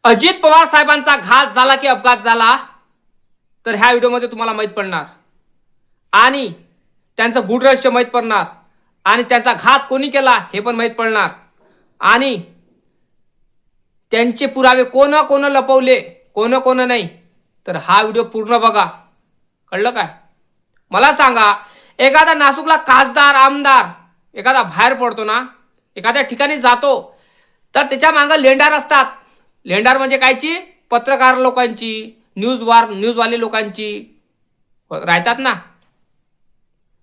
अजित पवार साहेबांचा घात झाला की अपघात झाला तर ह्या व्हिडिओमध्ये तुम्हाला माहीत पडणार आणि त्यांचं गूढ रहस्य माहीत पडणार आणि त्यांचा घात कोणी केला हे पण माहीत पडणार आणि त्यांचे पुरावे कोण कोण लपवले कोण कोण नाही. तर हा व्हिडिओ पूर्ण बघा. कळलं काय? मला सांगा, एखादा नाशिकला खासदार आमदार एखादा बाहेर पडतो ना, एखाद्या ठिकाणी जातो तर त्याच्या मागं लेंडार असतात. लेंडार म्हणजे कायची? पत्रकार लोकांची, न्यूजवाले लोकांची राहतात ना,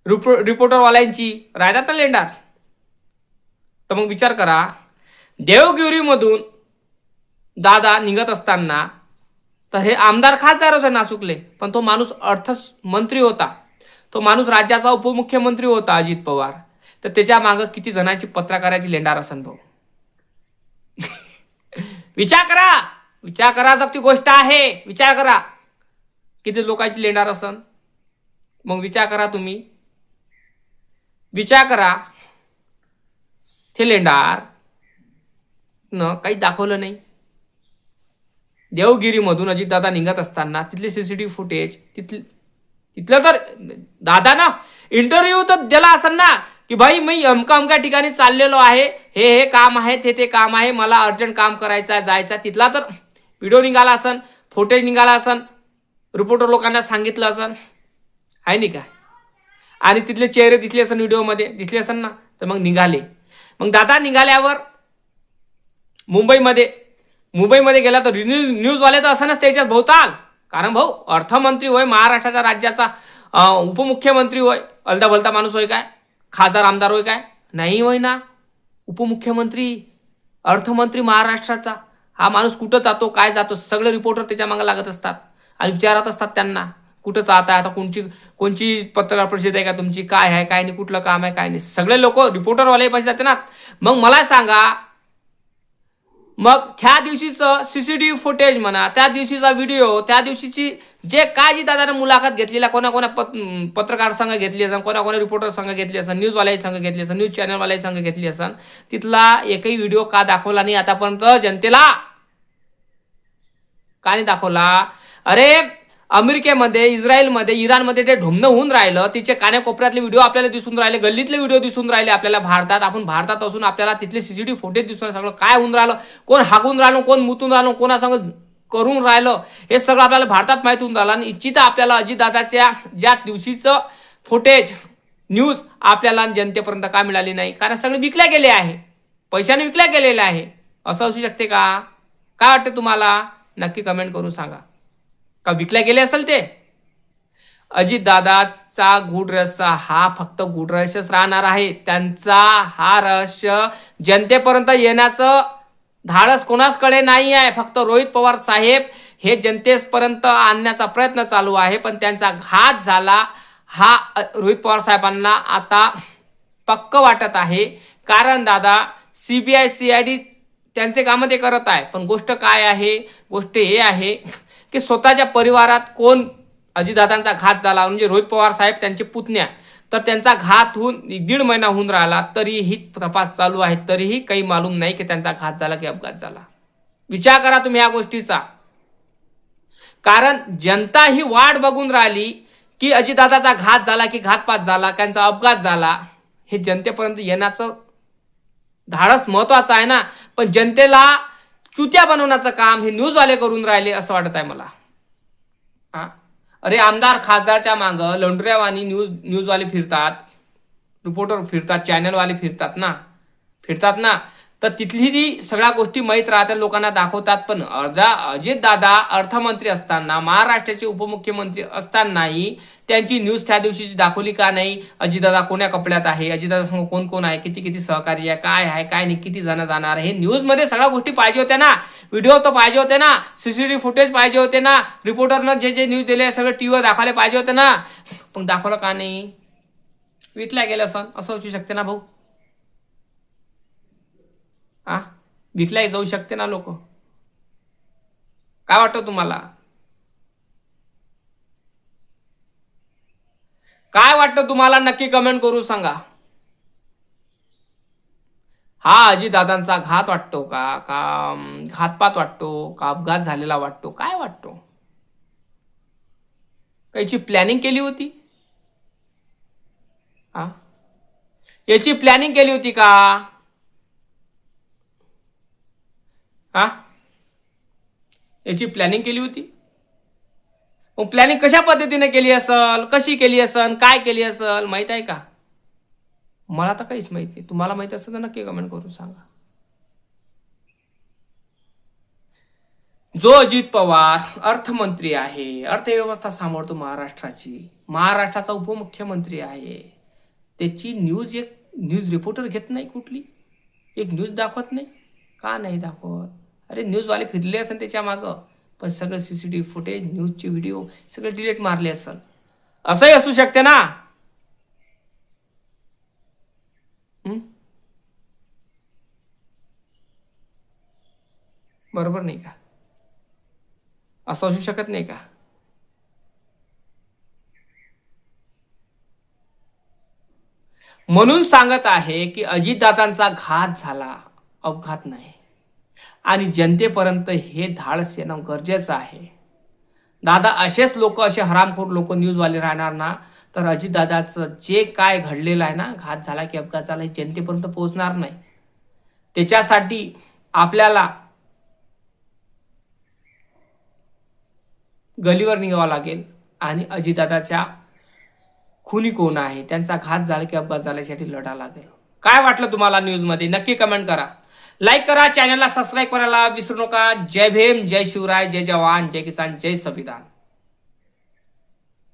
रिपोर्टरवाल्यांची राहतात ना लेंडार. तर मग विचार करा, देवगिरीमधून दादा निघत असताना तर हे आमदार खासदारच आहे नाशिकले, पण तो माणूस अर्थमंत्री होता, तो माणूस राज्याचा उपमुख्यमंत्री होता अजित पवार. तर त्याच्या मागं किती जणांची पत्रकाराची लेंडार असन भाऊ. विचार करा जगती गोष्ट आहे. विचार करा किती लोकांची लेंडार असन. मग विचार करा तुम्ही, विचार करा. ते लेंडार न काही दाखवलं नाही. देवगिरीमधून अजितदादा निघत असताना तिथले सीसीटीव्ही फुटेज, तिथलं तर दादानं इंटरव्ह्यू तर दिला असेल ना की भाई मी अमका ठिकाणी चाललेलो आहे, हे काम आहे, ते काम आहे, मला अर्जंट काम करायचं आहे, जायचं. तिथला तर व्हिडिओ निघाला असन, फुटेज निघाला असन, रिपोर्टर लोकांना सांगितलं असन, आहे नाही काय? आणि तिथले चेहरे दिसले असन, व्हिडिओमध्ये दिसले असन ना. तर मग निघाले. मग दादा निघाल्यावर मुंबईमध्ये गेला तर न्यूजवाले तर असनच त्याच्यात भोवताल. कारण भाऊ अर्थमंत्री होय, महाराष्ट्राचा राज्याचा उपमुख्यमंत्री होय, अलता भलता माणूस होय काय? खासदार आमदार होय काय? नाही होय ना. उपमुख्यमंत्री, अर्थमंत्री महाराष्ट्राचा हा माणूस कुठं जातो, काय जातो, सगळे रिपोर्टर त्याच्या मागे लागत असतात आणि विचारत असतात त्यांना, कुठं जात आहे, आता कोणची पत्रकार परिषद आहे का तुमची, काय आहे काय नाही, कुठलं काम आहे काय नाही. सगळे लोक रिपोर्टरवाले पैसे जाते ना. मग मला सांगा, मग त्या दिवशीचं सीसीटीव्ही फुटेज म्हणा, त्या दिवशीचा व्हिडिओ, त्या दिवशीची जे काय जी दादाने मुलाखत घेतलेला, कोणा पत्रकार संघ घेतली असेल, कोणा रिपोर्टर संघ घेतली असेल, न्यूजवाल्याही संघ घेतली असेल, न्यूज चॅनलवाल्याही संघ घेतली असेल, तिथला एकही व्हिडिओ का दाखवला नाही आतापर्यंत जनतेला? का नाही दाखवला? अरे अमेरिकेमध्ये, इस्रायलमध्ये, इराणमध्ये ते ढुमणं होऊन राहिलं, तिचे कान्याकोपऱ्यातले व्हिडिओ आपल्याला दिसून राहिले, गल्लीतले व्हिडिओ दिसून राहिले आपल्याला भारतात. आपण भारतात असून आपल्याला तिथले सीसीटीव्ही फुटेज दिसून, सगळं काय होऊन राहिलं, कोण हागून राहिलं, कोण मुतून राहिलं, कोणासंग करून राहिलं, हे सगळं आपल्याला भारतात माहीत होऊन राहिलं. आणि इच्छित आपल्याला अजितदादाच्या ज्या दिवशीचं फुटेज, न्यूज आपल्याला जनतेपर्यंत का मिळाली नाही? कारण सगळे विकल्या गेले आहे, पैशाने विकल्या गेलेले आहे. असं असू शकते का? काय वाटतं तुम्हाला? नक्की कमेंट करून सांगा. का विकल्या गेले असेल ते? अजितदादाचा गूढ रहस्य हा फक्त गूढ रहस्यच राहणार आहे. त्यांचा हा रहस्य जनतेपर्यंत येण्याचं धाडस कोणाचकडे नाही आहे. फक्त रोहित पवार साहेब हे जनतेपर्यंत आणण्याचा प्रयत्न चालू आहे. पण त्यांचा घात झाला हा रोहित पवार साहेबांना आता पक्क वाटत आहे. कारण दादा CBI CID त्यांचे कामं ते करत आहे. पण गोष्ट काय आहे? गोष्ट हे आहे की स्वतःच्या परिवारात कोण अजितदादांचा घात झाला, म्हणजे रोहित पवार साहेब त्यांचे पुतण्या, तर त्यांचा घात होऊन 1.5 महिना होऊन राहिला, तरीही तपास चालू आहे, तरीही काही मालूम नाही की त्यांचा घात झाला की अपघात झाला. विचार करा तुम्ही या गोष्टीचा. कारण जनता ही वाट बघून राहिली की अजितदादाचा घात झाला की घातपात झाला, त्यांचा अपघात झाला, हे जनतेपर्यंत येण्याचं धाडस महत्वाचं आहे ना. पण जनतेला चुत्या बनवण्याचं काम हे न्यूजवाले करून राहिले असं वाटत आहे मला. अरे आमदार खासदारच्या मागं लंडऱ्यावानी न्यूजवाले फिरतात, रिपोर्टर फिरतात, चॅनलवाले फिरतात ना. तर तिथली ती सगळ्या गोष्टी माहीत राहतात, लोकांना दाखवतात. पण अजितदादा अर्थमंत्री असताना, महाराष्ट्राचे उपमुख्यमंत्री असतानाही त्यांची न्यूज त्या दिवशीची दाखवली का नाही? अजितदादा कोण्या कपड्यात आहे, अजितदादा संग कोण कोण आहे, किती सहकारी आहे, काय आहे काय नाही, किती जण जाणार, हे न्यूजमध्ये सगळ्या गोष्टी पाहिजे होत्या ना. व्हिडिओ तर पाहिजे होते ना, सीसीटीव्ही फुटेज पाहिजे होते ना, रिपोर्टरनं जे न्यूज दिले सगळं टीव्हीवर दाखवले पाहिजे होते ना. पण दाखवलं का नाही? विकल्या गेलं असं असू शकते ना भाऊ. विकल्या जाऊ शकते ना लोक. काय वाटतं तुम्हाला? काय वाटतं तुम्हाला? नक्की कमेंट करून सांगा. हा अजितदादांचा घात वाटतो का का घातपात वाटतो का अपघात झालेला वाटतो, काय वाटतो? काहीची प्लॅनिंग केली होती? हा, याची प्लॅनिंग केली होती का? हा, याची प्लॅनिंग केली होती? मग प्लॅनिंग कशा पद्धतीने केली असेल, कशी केली असेल, काय केली असेल माहित आहे का? मला तर काहीच माहित नाही. तुम्हाला माहित असेल तर नक्की कमेंट करून सांगा. जो अजित पवार अर्थमंत्री आहे, अर्थव्यवस्था सांभाळतो महाराष्ट्राची, महाराष्ट्राचा उपमुख्यमंत्री आहे, त्याची न्यूज एक न्यूज रिपोर्टर घेत नाही, कुठली एक न्यूज दाखवत नाही का? नाही दाखवत. अरे न्यूजवाले फिरले असेल त्याच्या मागं, पण सगळं सीसीटीव्ही फुटेज, न्यूजचे व्हिडिओ सगळे डिलीट मारले असेल. असंही असू शकते ना. बरोबर नाही का? असं असू शकत नाही का? म्हणून सांगत आहे की अजितदादांचा घात झाला, अपघात नाही. आणि जनतेपर्यंत हे धाडस येणं गरजेचं आहे. दादा असेच लोक, असे हरामखोर लोक न्यूजवाले राहणार ना, तर अजितदादाचं जे काय घडलेलं आहे ना, घात झाला की अपघात झाला, हे जनतेपर्यंत पोहोचणार नाही. त्याच्यासाठी आपल्याला गलीवर निघावं लागेल आणि अजितदादाच्या खुनी कोण आहे, त्यांचा घात झाला की अपघात झाला यासाठी लढा लागेल. काय वाटलं तुम्हाला न्यूजमध्ये नक्की कमेंट करा. लाईक करा, चॅनलला सबस्क्राईब करायला विसरू नका. जय भीम, जय शिवराय, जय जवान, जय किसान, जय संविधान.